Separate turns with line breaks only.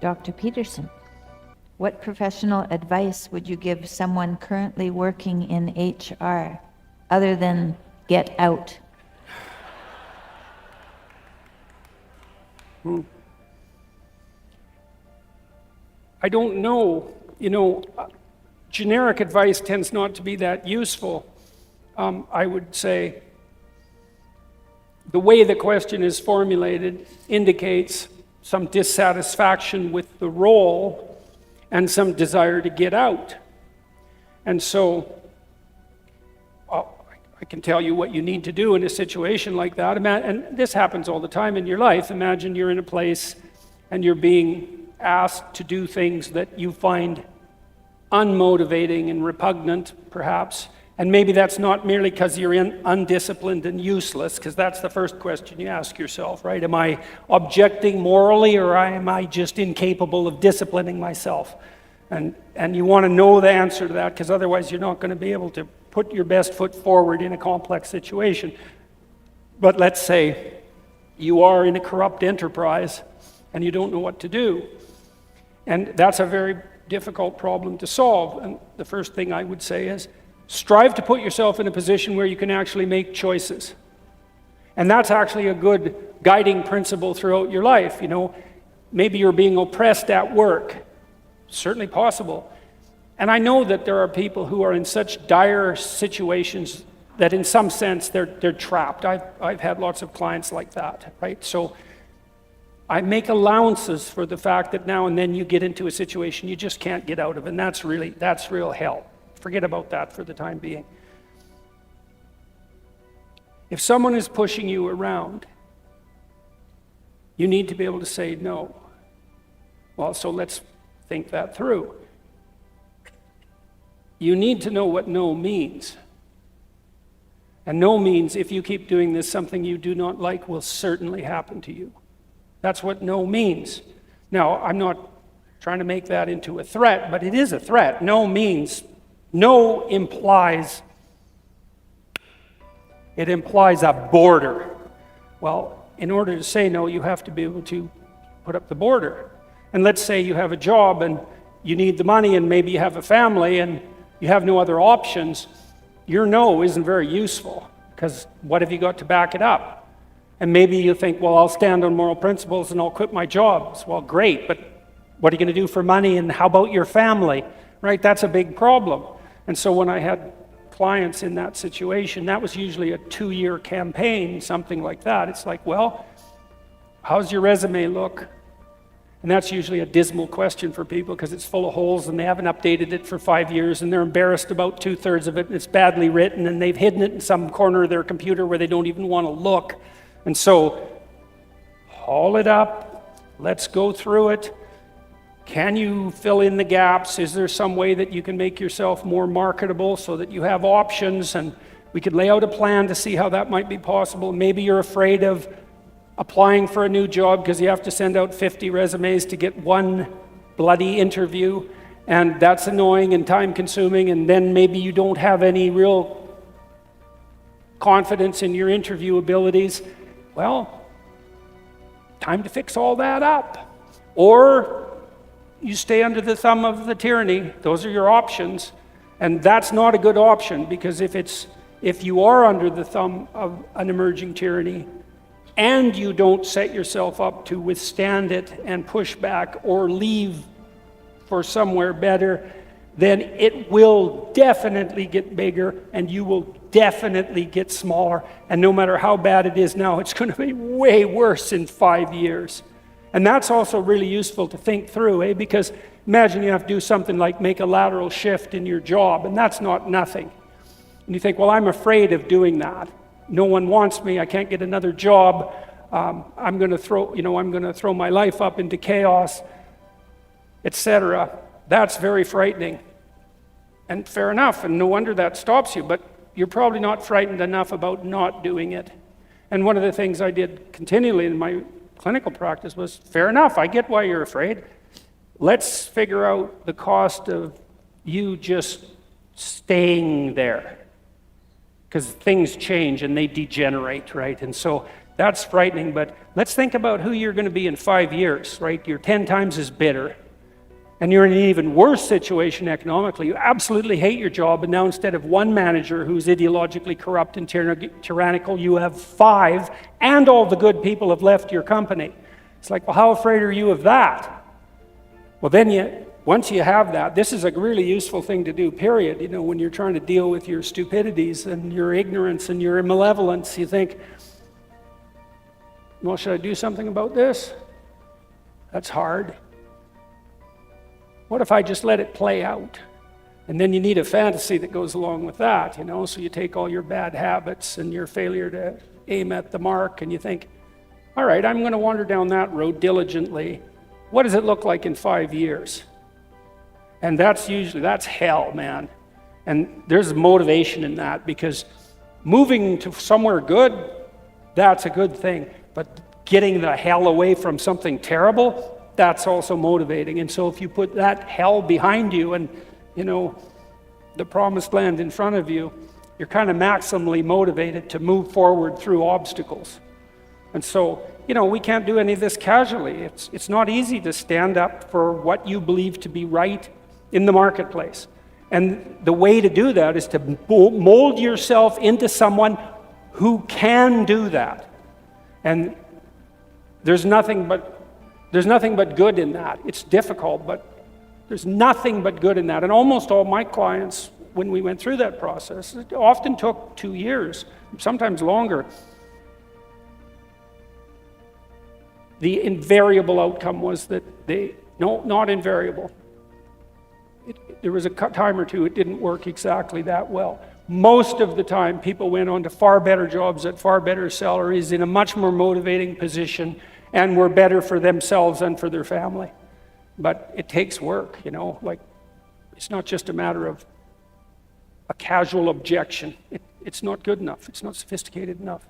Dr. Peterson, what professional advice would you give someone currently working in HR other than get out?
I don't know. Generic advice tends not to be that useful. I would say the way the question is formulated indicates some dissatisfaction with the role and some desire to get out. And so I can tell you what you need to do in a situation like that. And this happens all the time in your life. Imagine you're in a place and you're being asked to do things that you find unmotivating and repugnant, perhaps. And maybe that's not merely because you're undisciplined and useless, because that's the first question you ask yourself, right? Am I objecting morally, or am I just incapable of disciplining myself? And you want to know the answer to that, because otherwise you're not going to be able to put your best foot forward in a complex situation. But let's say you are in a corrupt enterprise and you don't know what to do. And that's a very difficult problem to solve. And the first thing I would say is, strive to put yourself in a position where you can actually make choices. And that's actually a good guiding principle throughout your life. Maybe you're being oppressed at work. Certainly possible. And I know that there are people who are in such dire situations that in some sense they're trapped. I've had lots of clients like that, right? So I make allowances for the fact that now and then you get into a situation you just can't get out of, and that's real hell. Forget about that for the time being. If someone is pushing you around, you need to be able to say no. Well, so let's think that through. You need to know what no means. And no means, if you keep doing this, something you do not like will certainly happen to you. That's what no means. Now, I'm not trying to make that into a threat, but it is a threat. No means. No implies a border. Well, in order to say no, you have to be able to put up the border. And let's say you have a job and you need the money, and maybe you have a family and you have no other options. Your no isn't very useful, because what have you got to back it up? And maybe you think, well, I'll stand on moral principles and I'll quit my job. Well, great, but what are you going to do for money, and how about your family? Right? That's a big problem. And so when I had clients in that situation, that was usually a 2-year campaign, something like that. It's like, well, how's your resume look? And that's usually a dismal question for people, because it's full of holes and they haven't updated it for 5 years and they're embarrassed about 2/3 of it, and it's badly written and they've hidden it in some corner of their computer where they don't even want to look. And so, haul it up, let's go through it. Can you fill in the gaps? Is there some way that you can make yourself more marketable so that you have options? And we could lay out a plan to see how that might be possible. Maybe you're afraid of applying for a new job because you have to send out 50 resumes to get one bloody interview, and that's annoying and time consuming, and then maybe you don't have any real confidence in your interview abilities. Well, time to fix all that up. Or you stay under the thumb of the tyranny. Those are your options. And that's not a good option, because if you are under the thumb of an emerging tyranny and you don't set yourself up to withstand it and push back or leave for somewhere better, then it will definitely get bigger and you will definitely get smaller. And no matter how bad it is now, it's going to be way worse in 5 years. And that's also really useful to think through, because imagine you have to do something like make a lateral shift in your job, and that's not nothing. And you think, well, I'm afraid of doing that. No one wants me. I can't get another job. I'm going to throw my life up into chaos, etc. That's very frightening. And fair enough, and no wonder that stops you, but you're probably not frightened enough about not doing it. And one of the things I did continually in my clinical practice was, fair enough, I get why you're afraid. Let's figure out the cost of you just staying there. Because things change and they degenerate, right? And so That's frightening, but let's think about who you're going to be in 5 years, right? You're 10 times as bitter, and you're in an even worse situation economically. You absolutely hate your job, and now instead of one manager who's ideologically corrupt and tyrannical, you have 5, and all the good people have left your company. It's like, well, how afraid are you of that? Well, then once you have that, this is a really useful thing to do, period. You know, when you're trying to deal with your stupidities and your ignorance and your malevolence, you think, well, should I do something about this? That's hard. What if I just let it play out? And then you need a fantasy that goes along with that, you know, so you take all your bad habits and your failure to aim at the mark, and you think, all right, I'm going to wander down that road diligently. What does it look like in 5 years? And that's hell, man. And there's motivation in that, because moving to somewhere good, that's a good thing. But getting the hell away from something terrible, that's also motivating. And so if you put that hell behind you and, you know, the promised land in front of you, you're kind of maximally motivated to move forward through obstacles. And so, you know, we can't do any of this casually. It's not easy to stand up for what you believe to be right in the marketplace. And the way to do that is to mold yourself into someone who can do that. And there's nothing but good in that. It's difficult, but there's nothing but good in that. And almost all my clients, when we went through that process, it often took 2 years, sometimes longer. The invariable outcome was that not invariable. There was a time or two it didn't work exactly that well. Most of the time, people went on to far better jobs at far better salaries in a much more motivating position, and were better for themselves and for their family. But it takes work, you know, like it's not just a matter of a casual objection. It's not good enough. It's not sophisticated enough.